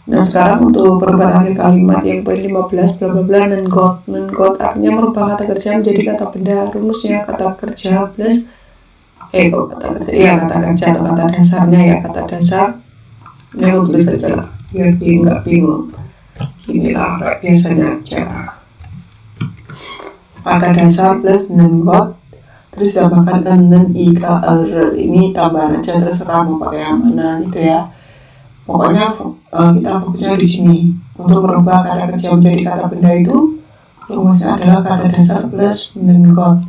Nah sekarang untuk perubahan akhir kalimat yang poin 15 bla bla bla, non-God artinya merubah kata kerja menjadi kata benda. Rumusnya kata kerja plus kata kerja atau kata dasarnya ya, kata dasar. Ini aku tulis aja lah biar nggak bingung. Inilah kayak biasanya aja. Kata dasar plus non-God terus tambahkan ika ini tambahan aja, terserah mau pakai yang mana gitu ya. Pokoknya kita fokusnya di sini. Untuk merubah kata kerja menjadi kata benda itu rumusnya adalah kata dasar plus non-God.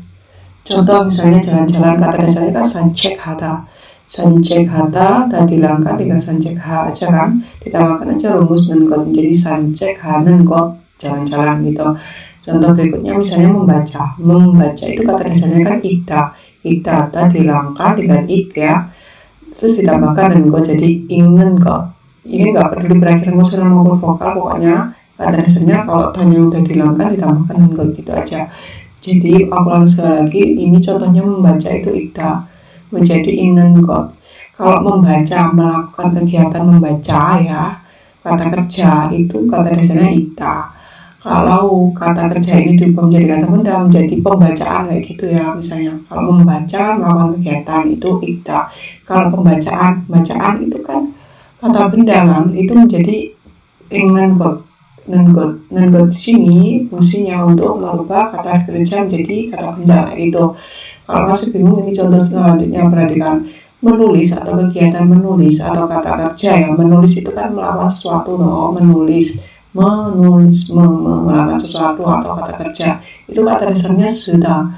Contoh misalnya jalan-jalan, kata dasarnya kan sancek hata, tadi langkah tinggal sancek ha aja kan, ditambahkan aja rumus non-God menjadi sancek ha non-God, jalan-jalan gitu. Contoh berikutnya misalnya membaca itu kata dasarnya kan ikta tadi langkah tinggal ik ya, terus ditambahkan non-God jadi ingen God. Ini nggak peduli berakhir konsonan maupun vokal, pokoknya kata dasarnya kalau tanya udah dilangkan ditambahkan non-God gitu aja. Jadi aku ulang sekali lagi, ini contohnya membaca itu ikta menjadi ingen God. Kalau membaca, melakukan kegiatan membaca ya, kata kerja itu kata dasarnya ikta. Kalau kata kerja ini diubah menjadi kata benda menjadi pembacaan kayak gitu ya, misalnya kalau membaca melakukan kegiatan itu ikta. Kalau bacaan itu kan kata benda kan, itu menjadi non-God di sini fungsinya untuk merubah kata kerja menjadi kata benda itu. Kalau masih bingung, ini contoh selanjutnya, perhatikan. Menulis atau kegiatan menulis atau kata kerja ya, menulis itu kan melakukan sesuatu loh, menulis melakukan sesuatu atau kata kerja itu kata dasarnya sudah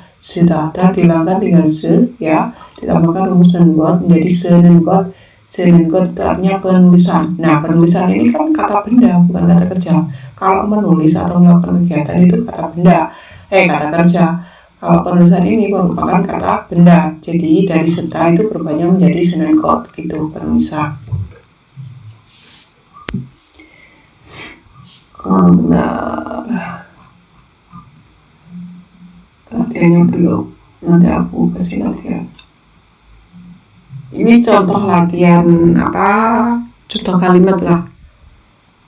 dilangkan tinggal se ya, ditambahkan rumus non-God menjadi se-non-God itu artinya penulisan. Nah penulisan ini kan kata benda bukan kata kerja. Kalau menulis atau melakukan kegiatan itu kata benda, kata kerja. Kalau penulisan ini merupakan kata benda, jadi dari serta itu berubahnya menjadi se-non-God gitu, penulisan. Benar. Latihannya belum, nanti aku kasih latihan. Ini contoh latihan contoh kalimat lah.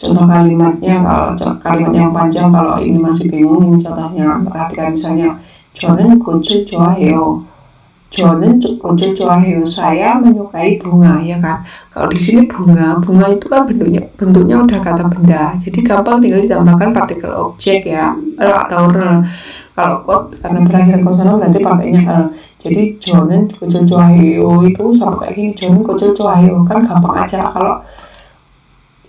Contoh kalimatnya, kalau kalimat yang panjang, kalau ini masih bingung, ini contohnya. Perhatikan misalnya, 저는 꽃을 좋아해요. saya menyukai bunga, ya kan. Kalau di sini bunga itu kan bentuknya udah kata benda, jadi gampang tinggal ditambahkan partikel objek ya, atau rel. Kalau kot karena berakhir konsonan berarti pakainya rel. Jadi 저는 꽃을 좋아해요 itu sama kayak gini, 저는 꽃을 좋아해요 kan gampang aja. Kalau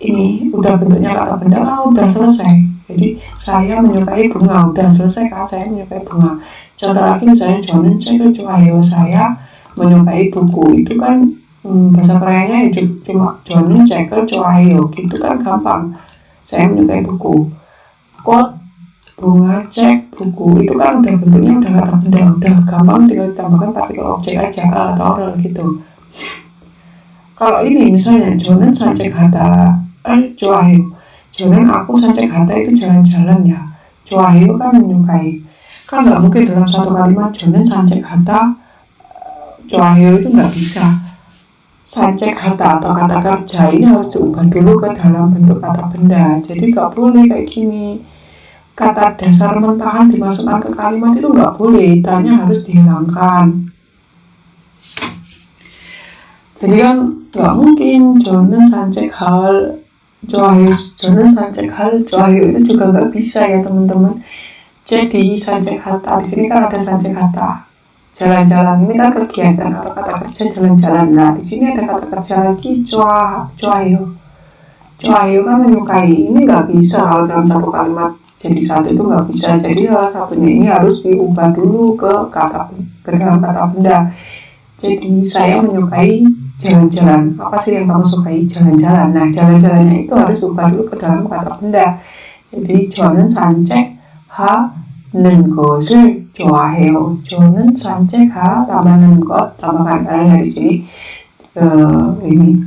ini udah bentuknya kata benda kan udah selesai. Jadi saya menyukai bunga, udah selesai kan, saya menyukai bunga. Contoh lagi misalnya 저는 책을 좋아해요, saya menyukai buku, itu kan bahasa Koreanya cuma 저는 책을 좋아해요 gitu kan gampang, saya menyukai buku. Kot, bunga, cek, buku itu kan udah bentuknya udah kata benda, udah gampang tinggal ditambahkan partikel objek aja atau rel gitu. Kalau ini misalnya 저는 산책하다를 좋아해요, 저는 aku 산책하다 itu jalan-jalan ya, 좋아해요 kan menyukai. Kan nggak mungkin dalam satu kalimat 저는 산책하다 좋아해요 itu nggak bisa. 산책하다 atau kata kerja ini harus diubah dulu ke dalam bentuk kata benda, jadi nggak boleh kayak gini. Kata dasar mentahan dimasukkan ke kalimat itu nggak boleh, tanya harus dihilangkan. Jadi kan nggak mungkin 저는 산책할 좋아해요 itu juga nggak bisa ya teman-teman. Jadi 산책하다 di sini kan ada 산책하다, jalan-jalan, ini kan kegiatan atau kata kerja jalan-jalan. Nah di sini ada kata kerja lagi 좋아해요 kan menyukai, ini nggak bisa kalau dalam satu kalimat jadi satu, itu nggak bisa. Jadi salah satunya ini harus diubah dulu ke dalam kata benda. Jadi saya menyukai jalan-jalan, apa sih yang kamu sukai? Jalan-jalan. Nah jalan-jalannya itu harus diubah dulu ke dalam kata benda. Jadi 저는 산책하는 것을 좋아해요. 저는 산책하 tambahkan 것, tambahkan L di sini. Ini.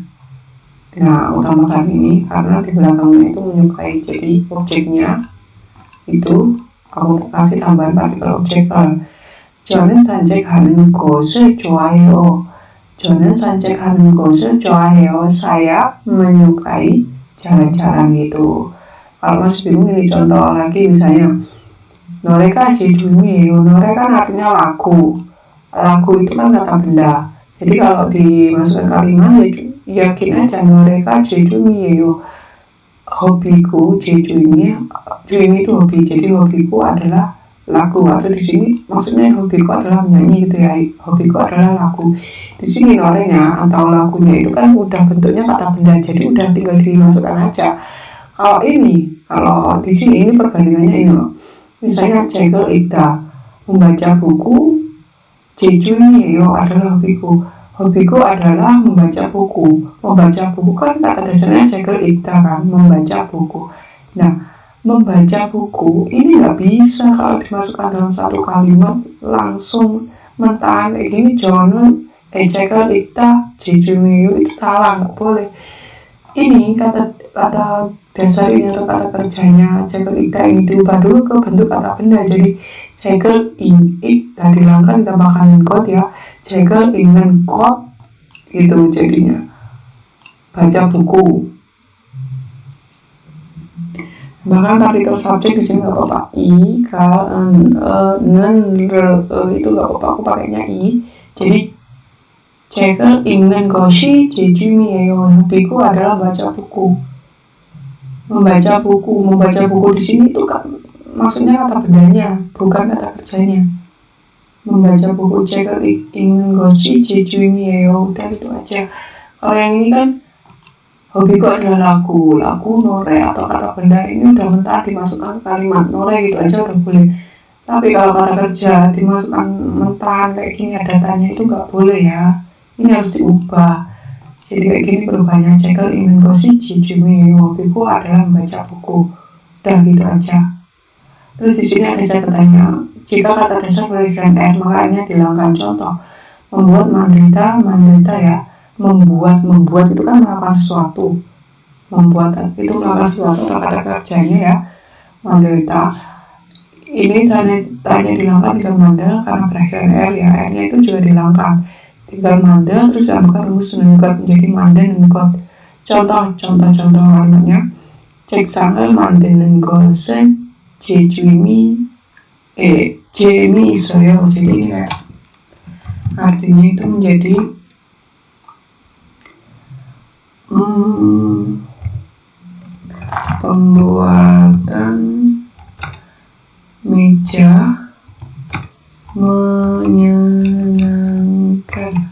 Nah, utamakan ini karena di belakangnya itu menyukai. Jadi objeknya itu aku kasih tambahan partikel objek L. 저는 산책하는 것을 좋아해요. 저는 산책하는 것을 좋아해요. Saya menyukai jalan-jalan gitu. Kalau masih bingung ini contoh lagi misalnya noreka jejumi. Noreka kan artinya lagu. Lagu itu kan kata benda. Jadi kalau dimasukkan kalimat ya yakin aja noreka jejumi hobiku jejumi itu hobi. Jadi hobiku adalah lagu, atau di sini maksudnya hobiku adalah menyanyi gitu ya. Hobiku adalah lagu. Di sini norenya atau lagunya itu kan udah bentuknya kata benda, jadi udah tinggal dimasukkan aja. Kalau di sini ini perbandingannya ini loh. Misalnya Jegel Ida membaca buku, Jejuni adalah hobiku. Hobiku adalah membaca buku. Membaca buku kan kata dasarnya Jegel Ida kan, membaca buku. Nah, membaca buku ini nggak bisa kalau dimasukkan dalam satu kalimat langsung mentahan kayak gini. Jono Jegel Ida Jejuni itu salah, nggak boleh. Ini kata dasar ini atau kata kerjanya Jegel Ida ini diubah dulu ke bentuk kata benda. Jadi Jegel in Ida dihilangkan, ditambahkan kot ya. Jegel in kot gitu jadinya baca buku. Bahkan partikel subjek di sini nggak apa-apa, i, k, n, itu nggak apa-apa, aku pakainya i. Jadi Jegel ingin goshi jejumi hobiku adalah baca buku. Membaca buku di sini itu kan maksudnya kata bendanya, bukan kata kerjanya. Membaca buku Jegel ingin goshi jejumi udah itu aja. Kalau yang ini kan hobiku adalah lagu nore atau kata benda ini udah mentah dimasukkan ke kalimat nore gitu aja udah boleh. Tapi kalau kata kerja dimasukkan mentahan kayak gini ada tanya itu nggak boleh ya. Ini harus diubah. Jadi kayak gini perubahannya Jegel ingin goshi jejumi hobiku adalah membaca buku. Udah gitu aja. Terus di sini ada catatannya. Jika kata dasar berakhir R makanya dihilangkan. Contoh membuat menderita ya. Membuat itu kan melakukan sesuatu. Membuat itu melakukan sesuatu atau kata kerjanya ya. Menderita. Ini tanya dihilangkan tinggal mandel karena berakhir R ya. R-nya itu juga dihilangkan. Tinggal mandel terus ditambahkan rumus menunjukkan menjadi manden dan contoh kalimatnya 책상을 만드는 것은 재미 있어요. Jadi ini kayak artinya itu menjadi pembuatan meja menyenangkan.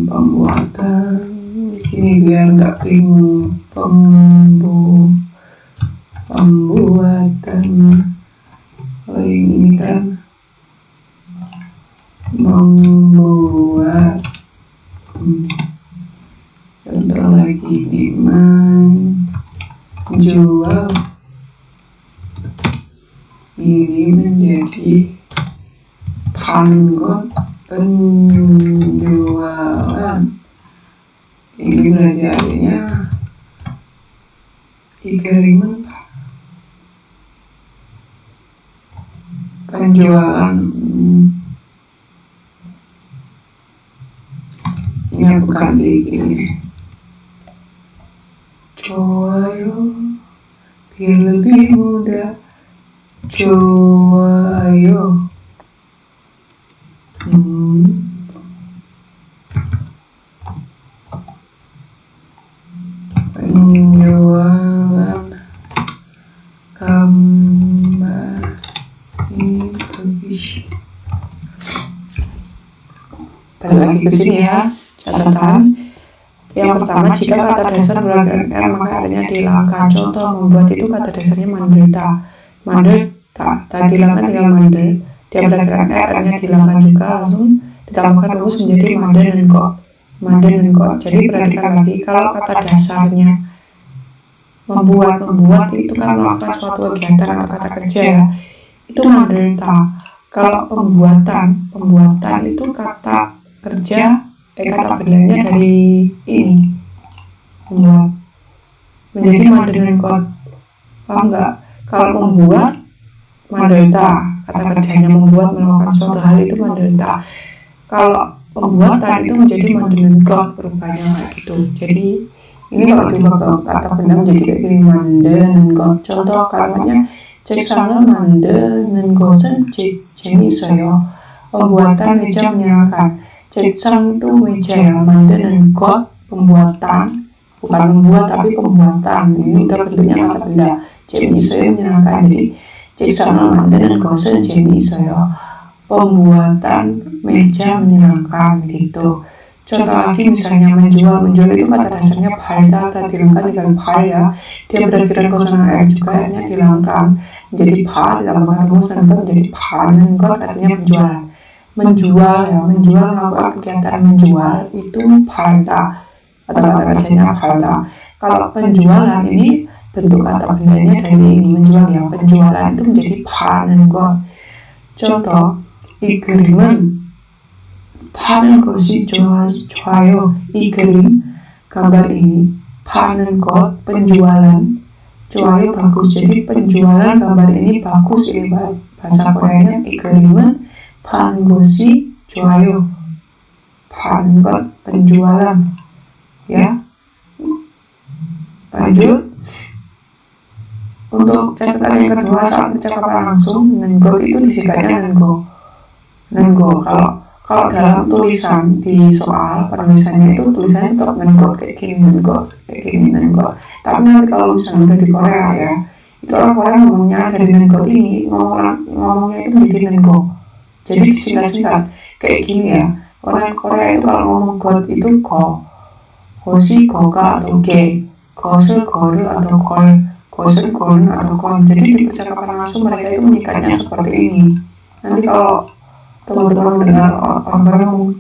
Pembuatan ini biar nggak bingung. Pembuatan kalau yang ini kan membuat. Contoh lagi ini menjual. Ini menjadi penjualan. Ini berarti artinya ikerimen penjualan. Ini aku ganti gini. Joayo biar lebih mudah. Joayo. Penjualan gambar ini bagus. Balik lagi ke sini ya. Catatan yang pertama, jika kata dasar berakhir R maka R-nya dihilangkan. Contoh membuat itu kata dasarnya menderita. Tadi dihilangkan tinggal mandel. Dia berakhir R, R-nya dihilangkan juga, langsung ditambahkan rumus menjadi manden dan kot. Jadi perhatikan lagi, kalau kata dasarnya membuat itu kan melakukan suatu kegiatan atau kata kerja ya, itu menderita. Kalau pembuatan itu kata kerja, kata bendanya dari ini membuat menjadi manden dan kot. Paham nggak? Kalau membuat menderita, kata kerjanya membuat melakukan suatu hal itu menderita. Kalau pembuatan itu menjadi mandenen got rupanya kayak gitu. Jadi ini kalau dibawa kata benda menjadi kayak gini, mandenen got. Contoh kalimatnya 책상을 만드는 것은 재미있어요. pembuatan meja menyenangkan. 책상 itu meja ya, 만드는 것 pembuatan, bukan membuat tapi pembuatan. Ini udah bentuknya kata benda. 재미있어요 menyenangkan. Jadi 책상을 만드는 것은 재미있어요. pembuatan meja menyenangkan gitu. Contoh lagi misalnya menjual itu kata dasarnya 팔다, dilengkapi dengan pal ya. Dia berakhiran kosongan r juga, akhirnya dihilangkan menjadi pa, ditambahkan rumus dan menjadi panen got, artinya penjualan. Menjual ya, menjual melakukan kegiatan menjual itu 팔다 atau kata kerjanya 팔다. Kalau penjualan ini bentuk kata bendanya dari ini menjual ya, penjualan itu menjadi panen got. Contoh, 이 그림은 파는 것이 좋아요. 이 그림, gambar ini, 파는 것, penjualan, 좋아요 bagus. Jadi penjualan gambar ini bagus. Ini bahasa Koreanya, 이 그림은 파는 것이 좋아요. 파는 것, penjualan. Ya. Lanjut. Untuk catatan yang kedua, saat percakapan langsung, nengo itu disingkatnya nengo. Kalau dalam tulisan di soal penulisannya itu tulisannya tetap nengo kayak gini, nengo. Tapi nanti kalau misalnya udah di Korea ya, itu orang Korea ngomongnya dari nengo ini ngomongnya itu menjadi nengo. Jadi disingkat-singkat kayak gini ya. Orang Korea itu kalau ngomong got itu gosi, goga atau ge, gosel, goril atau kol, gosel, golun atau kon. Jadi di percakapan langsung mereka itu menyingkatnya seperti ini. Nanti kalau teman-teman dengar orang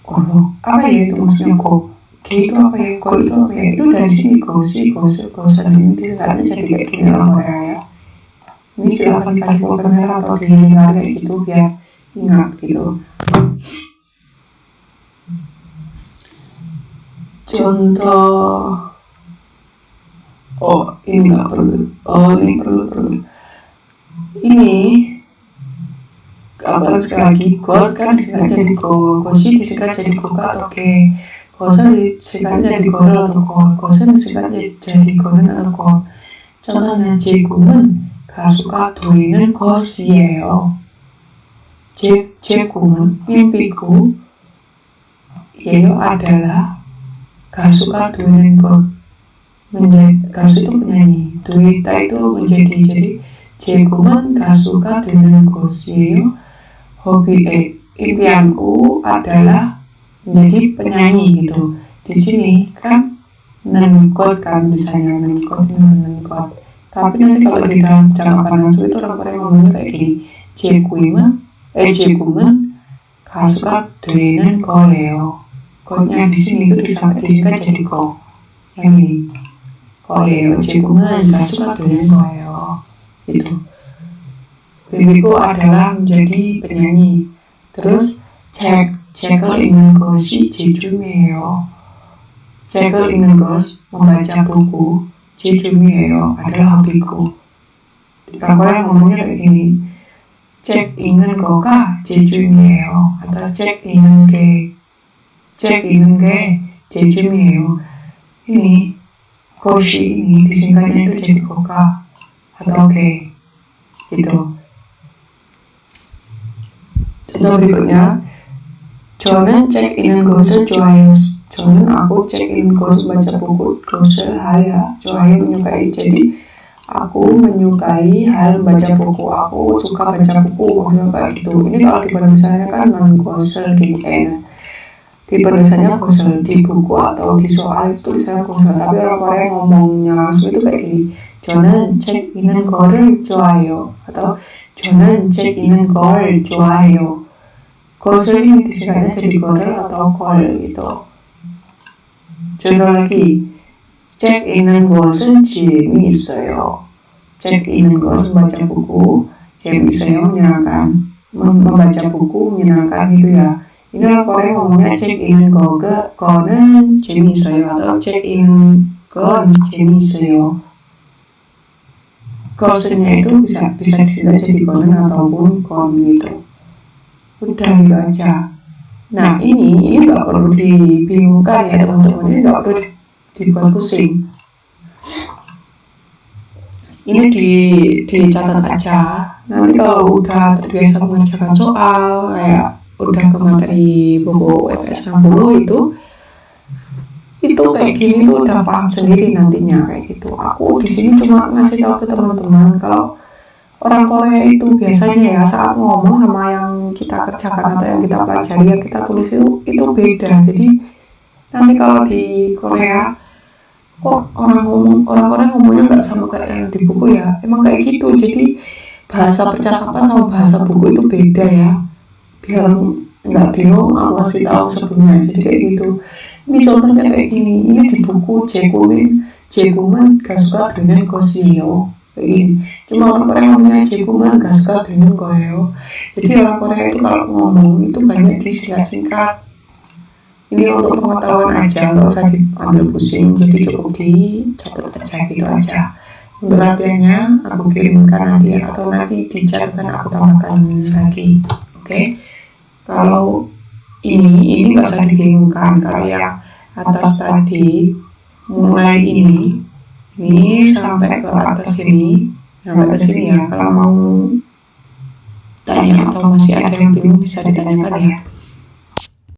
ngomong, apa ya itu maksudnya go itu apa ya, go itu apa ya, itu dari sini gosi, gosel ini disingkatnya jadi kayak gini orang Korea ya. Ini silahkan dikasih kamera atau didengar kayak gitu biar ingat gitu. Contoh, ini nggak perlu, ini perlu. Ini kalau sekali lagi got kan disingkat jadi go, gosi disingkat jadi goka atau ke, gosel disingkat jadi gorel atau kon, gosel disingkat jadi goren atau kon. Contohnya 제 꿈은 가수가 되는 것이에요. 제 꿈은 mimpiku 예요 adalah 가수가 되는 것. 가수 itu penyanyi, duita itu menjadi, jadi 제 꿈은 가수가 되는 것이에요. impianku adalah menjadi penyanyi gitu. Di sini kan nenkot kan misalnya nenkot. Tapi nanti kalau di dalam percakapan langsung itu orang Korea ngomongnya kayak gini. 제 꿈은 가수가 되는 거예요. 것nya di sini itu disingkat jadi ko. Yang ini 거예요. 제 꿈은 가수가 되는 거예요. Gitu. mimpiku adalah menjadi penyanyi. Terus 책을 읽는 것이 제 취미예요. 책을 읽는 것, membaca buku, 제 취미예요 adalah hobiku. Orang Korea ngomongnya kayak gini. 책 읽는 거가 제 취미예요. atau 책 읽는 게 제 취미예요. ini 것이 ini disingkatnya itu jadi 거가 atau ke gitu. Contoh berikutnya, 저는 책 읽는 것을 좋아해요. aku 책 읽는 것 baca buku, 것을 hal 좋아해요 menyukai. Jadi aku menyukai hal membaca buku. Aku suka baca buku maksudnya kayak gitu. Ini kalau di penulisannya kan gosel gitu kan. Di penulisannya gosel, di buku atau di soal itu tulisannya gosel. Tapi orang Korea ngomongnya langsung itu kayak gini. 저는 책 읽는 거를 좋아해요. atau 저는 책 읽는 걸 좋아해요. 것을 ini disingkatnya jadi gorel atau kol gitu. Contoh lagi, 책 읽는 것은 재미있어요. 책 읽는 것 membaca buku, 재미있어요 menyenangkan. Membaca buku menyenangkan itu ya. Ini orang Korea ngomongnya 책 읽는 거는 재미있어요 atau 책 읽는 건 재미있어요. 것은nya itu bisa disingkat jadi konen ataupun kon gitu. Udah gitu aja. Nah ini nggak perlu dibingungkan ya teman-teman, ini nggak perlu dibuat pusing. Ini dicatat aja. Nanti kalau udah terbiasa mengerjakan soal, kayak udah ke materi buku EPS 60 itu kayak gini tuh udah paham sendiri nantinya kayak gitu. Aku di sini cuma ngasih tahu ke teman-teman kalau orang Korea itu biasanya ya saat ngomong sama yang kita kerjakan atau yang kita pelajari, yang kita tulis itu beda. Jadi nanti kalau di Korea kok orang Korea ngomongnya nggak sama kayak yang di buku ya, emang kayak gitu. Jadi bahasa percakapan sama bahasa buku itu beda ya, biar nggak bingung aku kasih tahu sebelumnya. Jadi kayak gitu. Ini contohnya kayak gini, ini di buku Jekumen gak suka dengan Gosio kayak gini. Cuma orang Korea ngomongnya Jekumen gak suka dengan Goyo. Jadi orang Korea itu kalau ngomong itu banyak disingkat-singkat. Ini untuk pengetahuan aja, nggak usah diambil pusing, jadi cukup dicatat aja gitu aja. Untuk latihannya aku kirimkan nanti atau nanti di catatan aku tambahkan lagi. Oke. Kalau ini nggak usah dibingungkan. Kalau yang atas tadi mulai ini sampai ke atas ini, sampai ke sini ya. Kalau mau tanya atau masih ada yang bingung bisa ditanyakan ya.